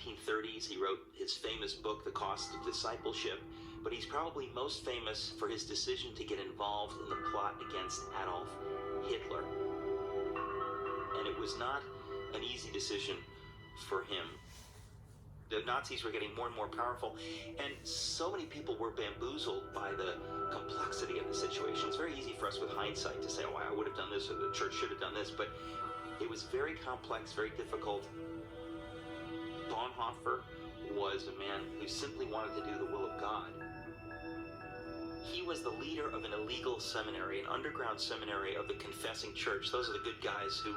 1930s, he wrote his famous book, The Cost of Discipleship, but he's probably most famous for his decision to get involved in the plot against Adolf Hitler. And it was not an easy decision for him. The Nazis were getting more and more powerful, and so many people were bamboozled by the complexity of the situation. It's very easy for us with hindsight to say, oh, I would have done this, or the church should have done this, but it was very complex, very difficult. Bonhoeffer was a man who simply wanted to do the will of God. He was the leader of an illegal seminary, an underground seminary of the confessing church. Those are the good guys who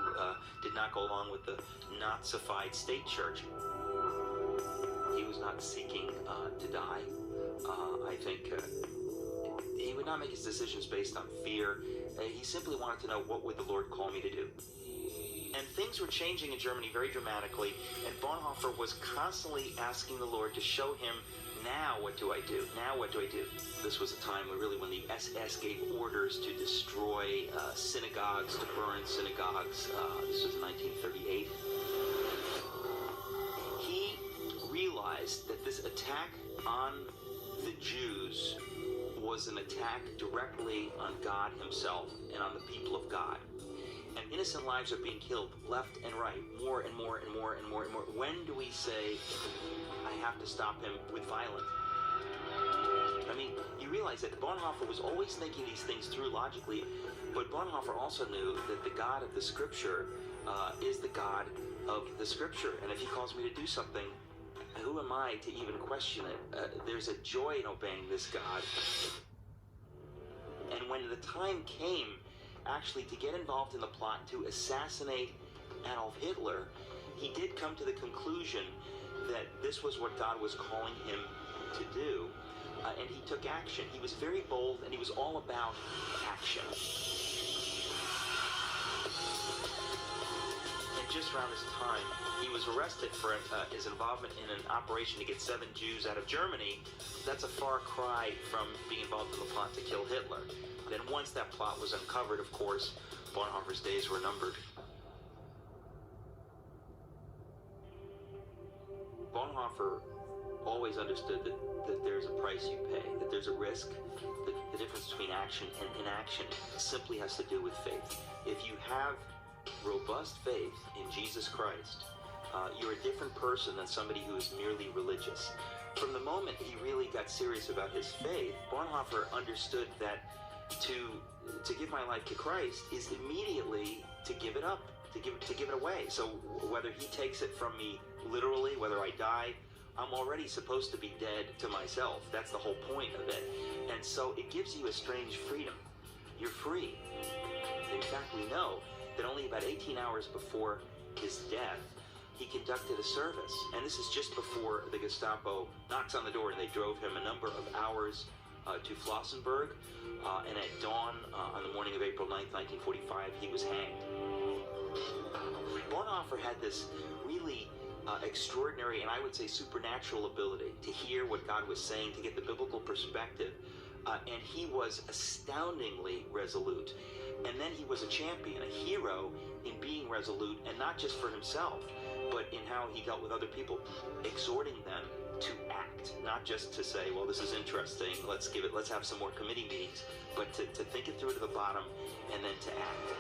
did not go along with the Nazified state church. He was not seeking to die. I think he would not make his decisions based on fear. He simply wanted to know, what would the Lord call me to do? And things were changing in Germany very dramatically, and Bonhoeffer was constantly asking the Lord to show him, now what do I do? Now what do I do? This was a time when the SS gave orders to destroy synagogues, to burn synagogues. This was in 1938. He realized that this attack on the Jews was an attack directly on God himself and on the people of God. And innocent lives are being killed left and right, more and more and more and more and more. When do we say, I have to stop him with violence? I mean, you realize that Bonhoeffer was always thinking these things through logically, but Bonhoeffer also knew that the God of the Scripture is the God of the Scripture. And if he calls me to do something, who am I to even question it? There's a joy in obeying this God. And when the time came, actually, to get involved in the plot to assassinate Adolf Hitler, he did come to the conclusion that this was what God was calling him to do, and he took action. He was very bold, and he was all about action. And just around this time, he was arrested for his involvement in an operation to get 7 Jews out of Germany. That's a far cry from being involved in the plot to kill Hitler. Then once that plot was uncovered, of course, Bonhoeffer's days were numbered. Bonhoeffer always understood that there's a price you pay, that there's a risk. The difference between action and inaction simply has to do with faith. If you have robust faith in Jesus Christ, you're a different person than somebody who is merely religious. From the moment he really got serious about his faith, Bonhoeffer understood that to give my life to Christ is immediately to give it up, to give it away. So whether he takes it from me literally, whether I die, I'm already supposed to be dead to myself. That's the whole point of it. And so it gives you a strange freedom. You're free. In fact, we know that only about 18 hours before his death, he conducted a service. And this is just before the Gestapo knocks on the door, and they drove him a number of hours to Flossenburg, and at dawn on the morning of April 9th, 1945, he was hanged. Bonhoeffer had this really extraordinary, and I would say supernatural ability to hear what God was saying, to get the biblical perspective, and he was astoundingly resolute. And then he was a champion, a hero in being resolute, and not just for himself, but in how he dealt with other people, exhorting them to act, not just to say, well, this is interesting, let's have some more committee meetings, but to think it through to the bottom and then to act.